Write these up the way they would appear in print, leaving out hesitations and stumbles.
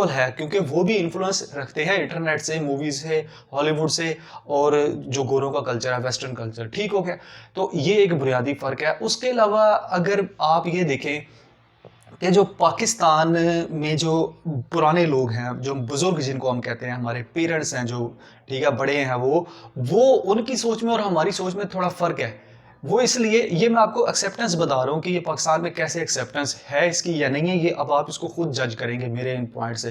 بالکل ہے, کیونکہ وہ بھی انفلوئنس رکھتے ہیں انٹرنیٹ سے, موویز سے, ہالی ووڈ سے, اور جو گوروں کا کلچر ہے, ویسٹرن کلچر. ٹھیک ہو گیا, تو یہ ایک بنیادی فرق ہے. اس کے علاوہ اگر آپ یہ دیکھیں کہ جو پاکستان میں جو پرانے لوگ ہیں, جو بزرگ جن کو ہم کہتے ہیں, ہمارے پیرنٹس ہیں جو, ٹھیک ہے, بڑے ہیں, وہ ان کی سوچ میں اور ہماری سوچ میں تھوڑا فرق ہے. وہ اس لیے, یہ میں آپ کو ایکسیپٹنس بتا رہا ہوں کہ یہ پاکستان میں کیسے ایکسیپٹنس ہے اس کی یا نہیں ہے, یہ اب آپ اس کو خود جج کریں گے میرے ان پوائنٹ سے.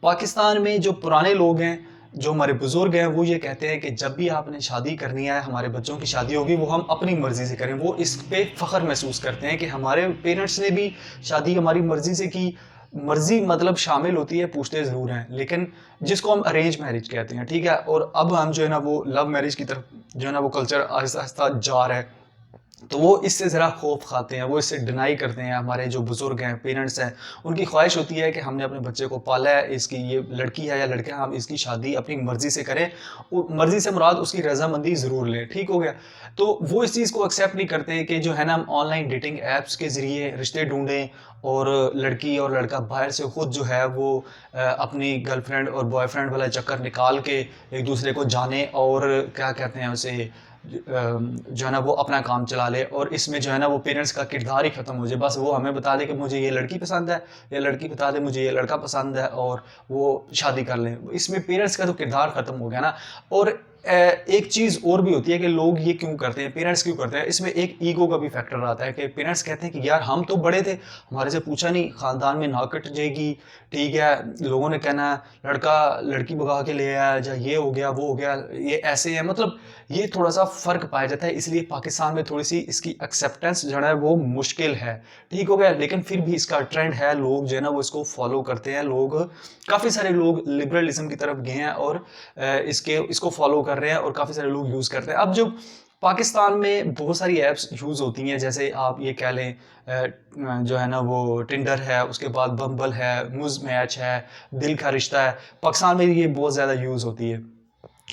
پاکستان میں جو پرانے لوگ ہیں, جو ہمارے بزرگ ہیں, وہ یہ کہتے ہیں کہ جب بھی آپ نے شادی کرنی ہے, ہمارے بچوں کی شادی ہوگی, وہ ہم اپنی مرضی سے کریں. وہ اس پہ فخر محسوس کرتے ہیں کہ ہمارے پیرنٹس نے بھی شادی ہماری مرضی سے کی. مرضی مطلب شامل ہوتی ہے, پوچھتے ضرور ہیں, لیکن جس کو ہم ارینج میرج کہتے ہیں, ٹھیک ہے. اور اب ہم جو ہے نا وہ لو میرج کی طرف جو ہے نا وہ کلچر آہستہ آہستہ جا رہا ہے, تو وہ اس سے ذرا خوف کھاتے ہیں, وہ اس سے ڈینائی کرتے ہیں. ہمارے جو بزرگ ہیں, پیرنٹس ہیں, ان کی خواہش ہوتی ہے کہ ہم نے اپنے بچے کو پالا ہے, اس کی یہ لڑکی ہے یا لڑکا ہے, ہم اس کی شادی اپنی مرضی سے کریں. مرضی سے مراد اس کی رضامندی ضرور لیں. ٹھیک ہو گیا, تو وہ اس چیز کو ایکسیپٹ نہیں کرتے کہ جو ہے نا ہم آن لائن ڈیٹنگ ایپس کے ذریعے رشتے ڈھونڈیں, اور لڑکی اور لڑکا باہر سے خود جو ہے وہ اپنی گرل فرینڈ اور بوائے فرینڈ والا چکر نکال کے ایک دوسرے کو جانے, اور کیا کہتے ہیں اسے, جو ہے نا وہ اپنا کام چلا لے. اور اس میں جو ہے نا وہ پیرنٹس کا کردار ہی ختم ہو جائے. بس وہ ہمیں بتا دے کہ مجھے یہ لڑکی پسند ہے, یا لڑکی بتا دے مجھے یہ لڑکا پسند ہے, اور وہ شادی کر لیں. اس میں پیرنٹس کا تو کردار ختم ہو گیا نا. اور ایک چیز اور بھی ہوتی ہے کہ لوگ یہ کیوں کرتے ہیں, پیرنٹس کیوں کرتے ہیں, اس میں ایک ایگو کا بھی فیکٹر آتا ہے کہ پیرنٹس کہتے ہیں کہ یار ہم تو بڑے تھے, ہمارے سے پوچھا نہیں, خاندان میں نہ کٹ جائے گی, ٹھیک ہے, لوگوں نے کہنا ہے لڑکا لڑکی بگا کے لے آیا, یا یہ ہو گیا وہ ہو گیا, یہ ایسے ہیں. مطلب یہ تھوڑا سا فرق پایا جاتا ہے, اس لیے پاکستان میں تھوڑی سی اس کی ایکسیپٹنس جو ہے وہ مشکل ہے. ٹھیک ہو گیا, لیکن پھر بھی اس کا ٹرینڈ ہے, لوگ جو ہے نا وہ اس کو فالو کرتے ہیں. لوگ کافی سارے لوگ لبرلزم کی طرف گئے ہیں اور اس کو فالو کر رہے ہیں, اور کافی سارے لوگ یوز کرتے ہیں. اب جو پاکستان میں بہت ساری ایپس یوز ہوتی ہیں, جیسے آپ یہ کہہ لیں جو ہے نا وہ ٹنڈر ہے, اس کے بعد بمبل ہے, موز میچ ہے, دل کا رشتہ ہے. پاکستان میں یہ بہت زیادہ یوز ہوتی ہے.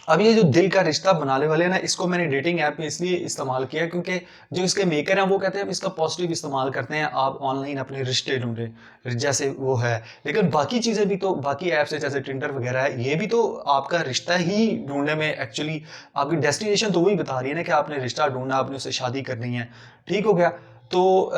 اب یہ جو دل کا رشتہ بنانے والے ہیں نا, اس کو میں نے ڈیٹنگ ایپ میں اس لیے استعمال کیا کیونکہ جو اس کے میکر ہیں وہ کہتے ہیں اس کا پازیٹیو استعمال کرتے ہیں, آپ آن لائن اپنے رشتے ڈھونڈیں جیسے وہ ہے. لیکن باقی چیزیں بھی تو, باقی ایپس ہے جیسے ٹنڈر وغیرہ ہے, یہ بھی تو آپ کا رشتہ ہی ڈھونڈنے میں ایکچولی آپ کی ڈیسٹینیشن تو وہی بتا رہی ہے نا کہ آپ نے رشتہ ڈھونڈنا, آپ نے اس سے شادی کرنی ہے. ٹھیک ہو گیا, تو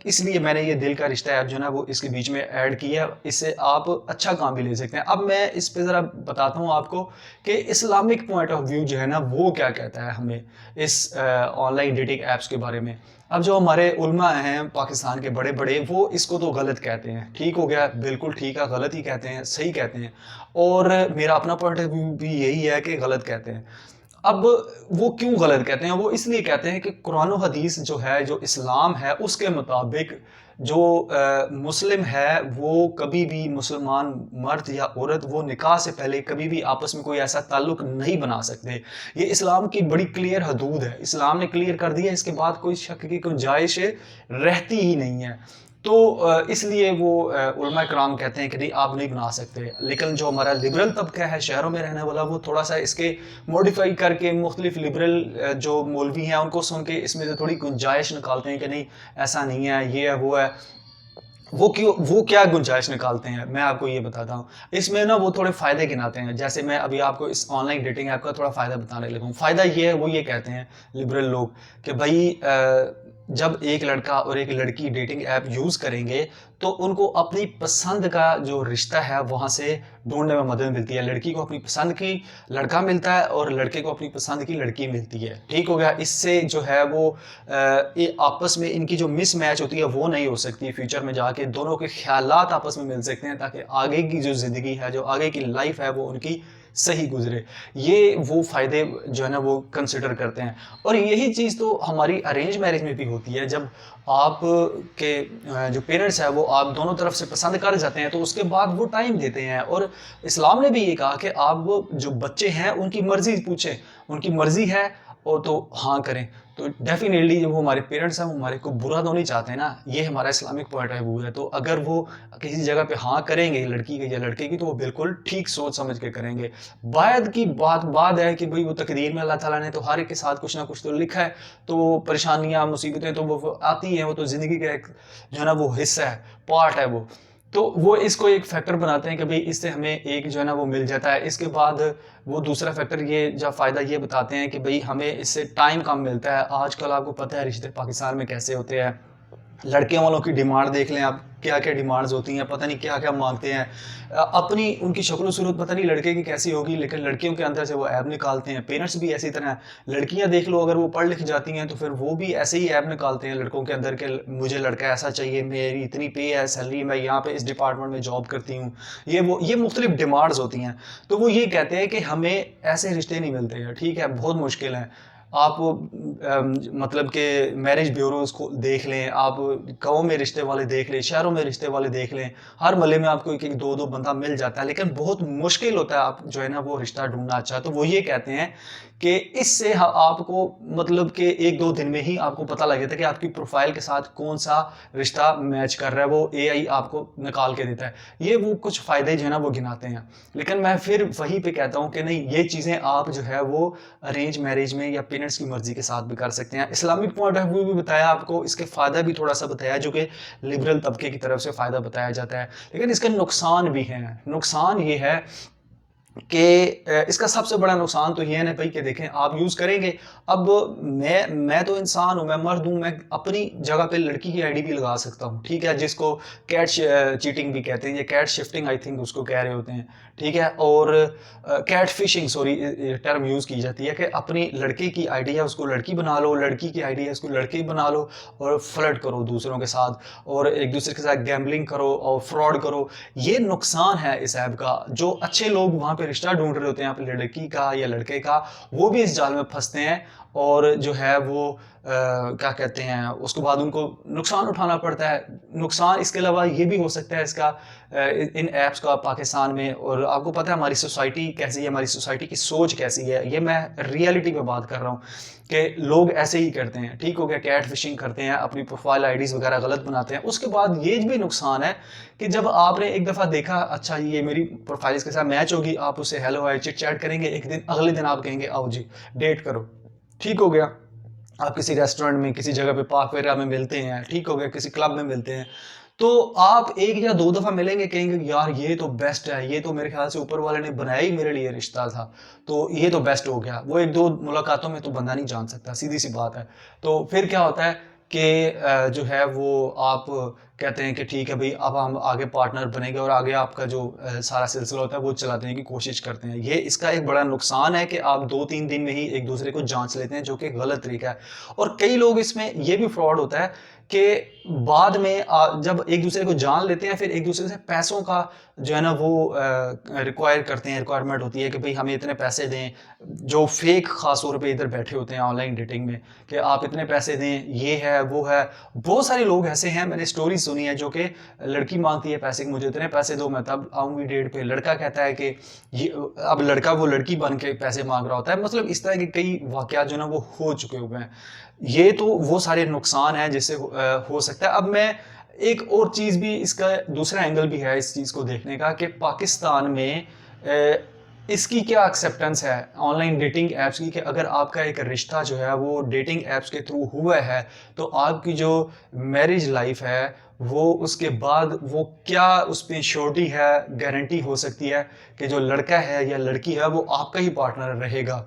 اس لیے میں نے یہ دل کا رشتہ ایپ جو ہے نا وہ اس کے بیچ میں ایڈ کیا, اس سے آپ اچھا کام بھی لے سکتے ہیں. اب میں اس پہ ذرا بتاتا ہوں آپ کو کہ اسلامک پوائنٹ آف ویو جو ہے نا وہ کیا کہتا ہے ہمیں اس آن لائن ڈیٹنگ ایپس کے بارے میں. اب جو ہمارے علماء ہیں پاکستان کے بڑے بڑے, وہ اس کو تو غلط کہتے ہیں. ٹھیک ہو گیا, بالکل ٹھیک ہے, غلط ہی کہتے ہیں, صحیح کہتے ہیں, اور میرا اپنا پوائنٹ آف ویو بھی یہی ہے کہ غلط کہتے ہیں. اب وہ کیوں غلط کہتے ہیں, وہ اس لیے کہتے ہیں کہ قرآن و حدیث جو ہے, جو اسلام ہے, اس کے مطابق جو مسلم ہے وہ کبھی بھی, مسلمان مرد یا عورت, وہ نکاح سے پہلے کبھی بھی آپس میں کوئی ایسا تعلق نہیں بنا سکتے. یہ اسلام کی بڑی کلیئر حدود ہے, اسلام نے کلیئر کر دیا, اس کے بعد کوئی شک کی گنجائش رہتی ہی نہیں ہے. تو اس لیے وہ علماء کرام کہتے ہیں کہ نہیں آپ نہیں بنا سکتے. لیکن جو ہمارا لبرل طبقہ ہے شہروں میں رہنے والا, وہ تھوڑا سا اس کے موڈیفائی کر کے مختلف لبرل جو مولوی ہیں ان کو سن کے اس میں سے تھوڑی گنجائش نکالتے ہیں کہ نہیں ایسا نہیں ہے, یہ ہے وہ ہے. وہ کیا گنجائش نکالتے ہیں میں آپ کو یہ بتاتا ہوں. اس میں نا وہ تھوڑے فائدے گناتے ہیں, جیسے میں ابھی آپ کو اس آن لائن ڈیٹنگ ایپ کا تھوڑا فائدہ بتانے لگا ہوں. فائدہ یہ ہے, وہ یہ کہتے ہیں لبرل لوگ کہ بھائی جب ایک لڑکا اور ایک لڑکی ڈیٹنگ ایپ یوز کریں گے تو ان کو اپنی پسند کا جو رشتہ ہے وہاں سے ڈھونڈنے میں مدد ملتی ہے. لڑکی کو اپنی پسند کی لڑکا ملتا ہے اور لڑکے کو اپنی پسند کی لڑکی ملتی ہے. ٹھیک ہو گیا, اس سے جو ہے وہ آپس میں ان کی جو مس میچ ہوتی ہے وہ نہیں ہو سکتی. فیوچر میں جا کے دونوں کے خیالات آپس میں مل سکتے ہیں تاکہ آگے کی جو زندگی ہے, جو آگے کی لائف ہے, وہ ان کی صحیح گزرے. یہ وہ فائدے جو ہے نا وہ کنسیڈر کرتے ہیں. اور یہی چیز تو ہماری ارینج میرج میں بھی ہوتی ہے. جب آپ کے جو پیرنٹس ہیں وہ آپ دونوں طرف سے پسند کر جاتے ہیں تو اس کے بعد وہ ٹائم دیتے ہیں. اور اسلام نے بھی یہ کہا کہ آپ جو بچے ہیں ان کی مرضی پوچھیں, ان کی مرضی ہے اور تو ہاں کریں. تو ڈیفینیٹلی جو وہ ہمارے پیرنٹس ہیں وہ ہمارے کو برا تو نہیں چاہتے ہیں نا, یہ ہمارا اسلامک پوائنٹ آف ویو ہے. تو اگر وہ کسی جگہ پہ ہاں کریں گے لڑکی کے یا لڑکے کی تو وہ بالکل ٹھیک سوچ سمجھ کے کریں گے. بعد کی بات ہے کہ بھئی وہ تقدیر میں اللہ تعالیٰ نے تو ہر ایک کے ساتھ کچھ نہ کچھ تو لکھا ہے, تو پریشانیاں مصیبتیں تو وہ آتی ہیں, وہ تو زندگی کا ایک جو ہے نا وہ حصہ ہے, پارٹ ہے وہ. تو وہ اس کو ایک فیکٹر بناتے ہیں کہ بھئی اس سے ہمیں ایک جو ہے نا وہ مل جاتا ہے. اس کے بعد وہ دوسرا فیکٹر یہ جب فائدہ یہ بتاتے ہیں کہ بھئی ہمیں اس سے ٹائم کم ملتا ہے. آج کل آپ کو پتہ ہے رشتے پاکستان میں کیسے ہوتے ہیں. لڑکیوں والوں کی ڈیمانڈ دیکھ لیں آپ, کیا کیا ڈیمانڈز ہوتی ہیں, پتہ نہیں کیا کیا مانگتے ہیں. اپنی ان کی شکل و صورت پتہ نہیں لڑکے کی کیسی ہوگی, لیکن لڑکیوں کے اندر سے وہ ایب نکالتے ہیں. پیرنٹس بھی اسی طرح ہیں. لڑکیاں دیکھ لو, اگر وہ پڑھ لکھ جاتی ہیں تو پھر وہ بھی ایسے ہی ایب نکالتے ہیں لڑکوں کے اندر کہ مجھے لڑکا ایسا چاہیے, میری اتنی پے ہے, سیلری, میں یہاں پہ اس ڈپارٹمنٹ میں جاب کرتی ہوں. یہ مختلف ڈیمانڈز ہوتی ہیں. تو وہ یہ کہتے ہیں کہ ہمیں ایسے رشتے نہیں ملتے ہیں, ٹھیک ہے, بہت مشکل ہیں. آپ مطلب کہ میرج بیوروز کو دیکھ لیں, آپ گاؤں میں رشتے والے دیکھ لیں, شہروں میں رشتے والے دیکھ لیں, ہر محلے میں آپ کو ایک دو بندہ مل جاتا ہے, لیکن بہت مشکل ہوتا ہے آپ جو ہے نا وہ رشتہ ڈھونڈنا اچھا. تو وہ یہ کہتے ہیں کہ اس سے آپ کو مطلب کہ ایک دو دن میں ہی آپ کو پتہ لگ جاتا ہے کہ آپ کی پروفائل کے ساتھ کون سا رشتہ میچ کر رہا ہے, وہ اے آئی آپ کو نکال کے دیتا ہے. یہ وہ کچھ فائدے جو ہے نا وہ گناتے ہیں. لیکن میں پھر وہیں پہ کہتا ہوں کہ نہیں, یہ چیزیں آپ جو ہے وہ ارینج میرج میں یا پیرنٹس کی مرضی کے ساتھ بھی کر سکتے ہیں. اسلامک پوائنٹ آف ویو بھی بتایا آپ کو, اس کے فائدہ بھی تھوڑا سا بتایا جو کہ لبرل طبقے کی طرف سے فائدہ بتایا جاتا ہے. لیکن اس کے نقصان بھی ہیں. نقصان یہ ہے کہ اس کا سب سے بڑا نقصان تو یہ ہے نا بھائی کہ دیکھیں آپ یوز کریں گے. اب میں تو انسان ہوں, میں مرد ہوں, میں اپنی جگہ پہ لڑکی کی آئی ڈی بھی لگا سکتا ہوں, ٹھیک ہے, جس کو کیٹ چیٹنگ بھی کہتے ہیں, یہ کیٹ شفٹنگ آئی تھنک اس کو کہہ رہے ہوتے ہیں, ٹھیک ہے. اور cat fishing sorry term use کی جاتی ہے کہ اپنی لڑکے کی آئی ڈی ہے اس کو لڑکی بنا لو, لڑکی کی آئی ڈی ہے اس کو لڑکی بنا لو, اور فلرٹ کرو دوسروں کے ساتھ, اور ایک دوسرے کے ساتھ گیمبلنگ کرو اور فراڈ کرو. یہ نقصان ہے اس ایپ کا. جو اچھے لوگ وہاں پہ رشتہ ڈھونڈ رہے ہوتے ہیں اپنی لڑکی کا یا لڑکے کا, وہ بھی اس جال میں پھنستے ہیں, اور جو ہے وہ کیا کہتے ہیں اس کے بعد ان کو نقصان اٹھانا پڑتا ہے. نقصان اس کے علاوہ یہ بھی ہو سکتا ہے اس کا ان ایپس کا پاکستان میں. اور آپ کو پتہ ہے ہماری سوسائٹی کیسی ہے, ہماری سوسائٹی کی سوچ کیسی ہے, یہ میں ریئلٹی پہ بات کر رہا ہوں کہ لوگ ایسے ہی کرتے ہیں, ٹھیک ہو گیا, کیٹ فشنگ کرتے ہیں, اپنی پروفائل آئی ڈیز وغیرہ غلط بناتے ہیں. اس کے بعد یہ بھی نقصان ہے کہ جب آپ نے ایک دفعہ دیکھا اچھا یہ میری پروفائل اس کے ساتھ میچ ہوگی, آپ اسے ہیلو ہائی چٹ چیٹ کریں گے, ایک دن اگلے دن آپ کہیں گے آؤ جی ڈیٹ کرو, ٹھیک ہو گیا. آپ کسی ریسٹورنٹ میں کسی جگہ پہ پارک وغیرہ میں ملتے ہیں, ٹھیک ہو گیا, کسی کلب میں ملتے ہیں, تو آپ ایک یا دو دفعہ ملیں گے, کہیں گے یار یہ تو بیسٹ ہے, یہ تو میرے خیال سے اوپر والے نے بنایا ہی میرے لیے رشتہ تھا, تو یہ تو بیسٹ ہو گیا. وہ ایک دو ملاقاتوں میں تو بندہ نہیں جان سکتا, سیدھی سی بات ہے. تو پھر کیا ہوتا ہے کہ جو ہے وہ آپ کہتے ہیں کہ ٹھیک ہے بھائی اب ہم آگے پارٹنر بنیں گے, اور آگے آپ کا جو سارا سلسلہ ہوتا ہے وہ چلانے کی کوشش کرتے ہیں. یہ اس کا ایک بڑا نقصان ہے کہ آپ 2-3 دن میں ہی ایک دوسرے کو جانچ لیتے ہیں, جو کہ غلط طریقہ ہے. اور کئی لوگ اس میں یہ بھی فراڈ ہوتا ہے کہ بعد میں جب ایک دوسرے کو جان لیتے ہیں پھر ایک دوسرے سے پیسوں کا جو ہے نا وہ ریکوائر کرتے ہیں, ریکوائرمنٹ ہوتی ہے کہ بھئی ہمیں اتنے پیسے دیں, جو فیک خاص طور پہ ادھر بیٹھے ہوتے ہیں آن لائن ڈیٹنگ میں, کہ آپ اتنے پیسے دیں, یہ ہے وہ ہے. بہت سارے لوگ ایسے ہیں, میں نے سٹوری سنی ہے, جو کہ لڑکی مانگتی ہے پیسے کہ مجھے اتنے پیسے دو میں تب آؤں گی ڈیٹ پہ. لڑکا کہتا ہے کہ اب لڑکا وہ لڑکی بن کے پیسے مانگ رہا ہوتا ہے. مطلب اس طرح کے کئی واقعات جو نا وہ ہو چکے ہوئے ہیں. یہ تو وہ سارے نقصان ہیں جس سے ہو سکتا ہے. اب میں ایک اور چیز بھی, اس کا دوسرا اینگل بھی ہے اس چیز کو دیکھنے کا, کہ پاکستان میں اس کی کیا ایکسیپٹنس ہے آن لائن ڈیٹنگ ایپس کی, کہ اگر آپ کا ایک رشتہ جو ہے وہ ڈیٹنگ ایپس کے تھرو ہوا ہے تو آپ کی جو میرج لائف ہے وہ اس کے بعد وہ کیا اس پہ شورٹی ہے, گارنٹی ہو سکتی ہے کہ جو لڑکا ہے یا لڑکی ہے وہ آپ کا ہی پارٹنر رہے گا.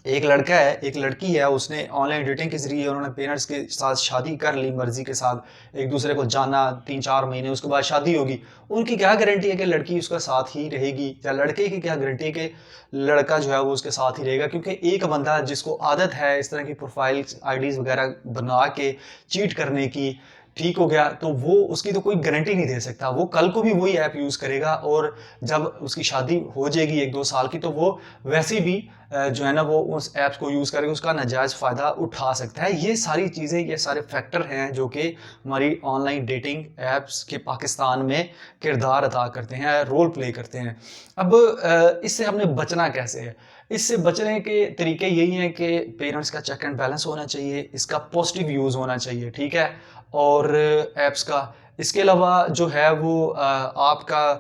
ایک لڑکا ہے ایک لڑکی ہے, اس نے آن لائن ڈیٹنگ کے ذریعے انہوں نے پیرنٹس کے ساتھ شادی کر لی مرضی کے ساتھ, ایک دوسرے کو جانا 3-4 مہینے, اس کے بعد شادی ہوگی. ان کی کیا گارنٹی ہے کہ لڑکی اس کا ساتھ ہی رہے گی, یا لڑکے کی کیا گارنٹی ہے کہ لڑکا جو ہے وہ اس کے ساتھ ہی رہے گا. کیونکہ ایک بندہ جس کو عادت ہے اس طرح کی پروفائل آئی ڈیز وغیرہ بنا کے چیٹ کرنے کی, ٹھیک ہو گیا, تو وہ اس کی تو کوئی گارنٹی نہیں دے سکتا. وہ کل کو بھی وہی ایپ یوز کرے گا, اور جب اس کی شادی ہو جائے گی 1-2 سال کی, تو وہ ویسے بھی جو ہے نا وہ اس ایپس کو یوز کرے گا, اس کا ناجائز فائدہ اٹھا سکتا ہے. یہ ساری چیزیں, یہ سارے فیکٹر ہیں جو کہ ہماری آن لائن ڈیٹنگ ایپس کے پاکستان میں کردار ادا کرتے ہیں, رول پلے کرتے ہیں. اب اس سے ہم نے بچنا کیسے ہے؟ اس سے بچنے کے طریقے یہی ہیں کہ پیرنٹس کا چیک اینڈ بیلنس ہونا چاہیے, اس کا پازیٹیو یوز ہونا چاہیے, ٹھیک ہے, اور ایپس کا. اس کے علاوہ جو ہے وہ آپ کا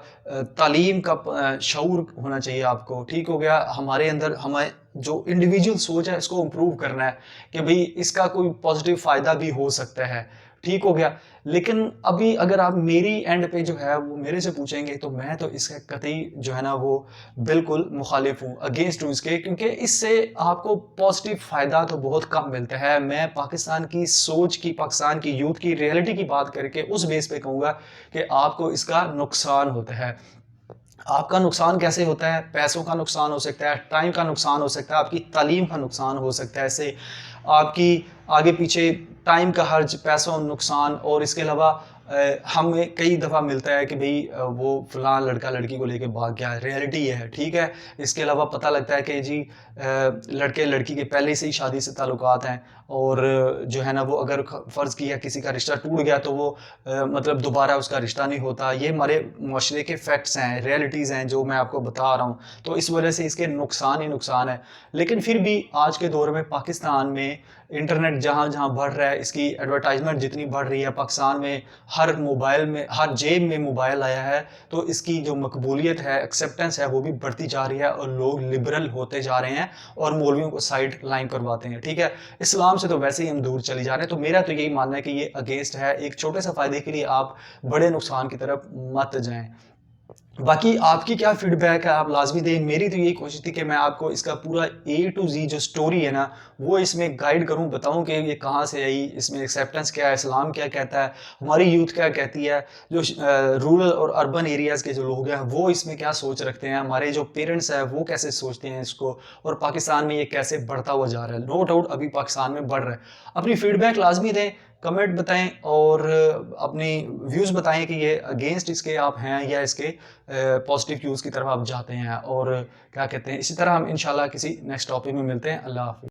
تعلیم کا شعور ہونا چاہیے آپ کو, ٹھیک ہو گیا. ہمارے اندر ہمیں جو انڈیویجول سوچ ہے اس کو امپروو کرنا ہے کہ بھئی اس کا کوئی پازیٹیو فائدہ بھی ہو سکتا ہے, ٹھیک ہو گیا. لیکن ابھی اگر آپ میری اینڈ پہ جو ہے وہ میرے سے پوچھیں گے تو میں تو اس کا قطعی جو ہے نا وہ بالکل مخالف ہوں, اگینسٹ ہوں اس کے, کیونکہ اس سے آپ کو پازیٹیو فائدہ تو بہت کم ملتا ہے. میں پاکستان کی سوچ کی, پاکستان کی یوتھ کی ریئلٹی کی بات کر کے اس بیس پہ کہوں گا کہ آپ کو اس کا نقصان ہوتا ہے. آپ کا نقصان کیسے ہوتا ہے؟ پیسوں کا نقصان ہو سکتا ہے, ٹائم کا نقصان ہو سکتا ہے, آپ کی تعلیم کا نقصان ہو سکتا ہے, ایسے آپ کی آگے پیچھے ٹائم کا حرج, پیسوں نقصان, اور اس کے علاوہ ہمیں کئی دفعہ ملتا ہے کہ بھئی وہ فلاں لڑکا لڑکی کو لے کے بھاگ گیا, ریئلٹی یہ ہے, ٹھیک ہے. اس کے علاوہ پتہ لگتا ہے کہ جی لڑکے لڑکی کے پہلے سے ہی شادی سے تعلقات ہیں, اور جو ہے نا وہ اگر فرض کیا کسی کا رشتہ ٹوٹ گیا تو وہ مطلب دوبارہ اس کا رشتہ نہیں ہوتا. یہ ہمارے معاشرے کے فیکٹس ہیں, ریئلٹیز ہیں جو میں آپ کو بتا رہا ہوں. تو اس وجہ سے اس کے نقصان ہی نقصان ہے. لیکن پھر بھی آج کے دور میں پاکستان میں انٹرنیٹ جہاں جہاں بڑھ رہا ہے, اس کی ایڈورٹائزمنٹ جتنی بڑھ رہی ہے, پاکستان میں ہر موبائل میں, ہر جیب میں موبائل آیا ہے, تو اس کی جو مقبولیت ہے, ایکسیپٹنس ہے, وہ بھی بڑھتی جا رہی ہے, اور لوگ لبرل ہوتے جا رہے ہیں اور مولویوں کو سائڈ لائن کرواتے ہیں, ٹھیک ہے. اسلام سے تو ویسے ہی ہم دور چلی جا رہے ہیں. تو میرا تو یہی ماننا ہے کہ یہ اگینسٹ ہے. ایک چھوٹے سے فائدے کے لیے آپ بڑے نقصان کی طرف مت جائیں. باقی آپ کی کیا فیڈ بیک ہے آپ لازمی دیں. میری تو یہی کوشش تھی کہ میں آپ کو اس کا پورا A to Z جو سٹوری ہے نا وہ اس میں گائیڈ کروں, بتاؤں کہ یہ کہاں سے آئی, اس میں ایکسیپٹنس کیا ہے, اسلام کیا کہتا ہے, ہماری یوتھ کیا کہتی ہے, جو رورل اور اربن ایریاز کے جو لوگ ہیں وہ اس میں کیا سوچ رکھتے ہیں, ہمارے جو پیرنٹس ہیں وہ کیسے سوچتے ہیں اس کو, اور پاکستان میں یہ کیسے بڑھتا ہوا جا رہا ہے. نو ڈاؤٹ ابھی پاکستان میں بڑھ رہا ہے. اپنی فیڈ بیک لازمی دیں, کمنٹ بتائیں, اور اپنی ویوز بتائیں کہ یہ اگینسٹ اس کے آپ ہیں یا اس کے پازیٹیو ویوز کی طرف آپ جاتے ہیں. اور کیا کہتے ہیں, اسی طرح ہم انشاءاللہ کسی نیکسٹ ٹاپک میں ملتے ہیں. اللہ حافظ.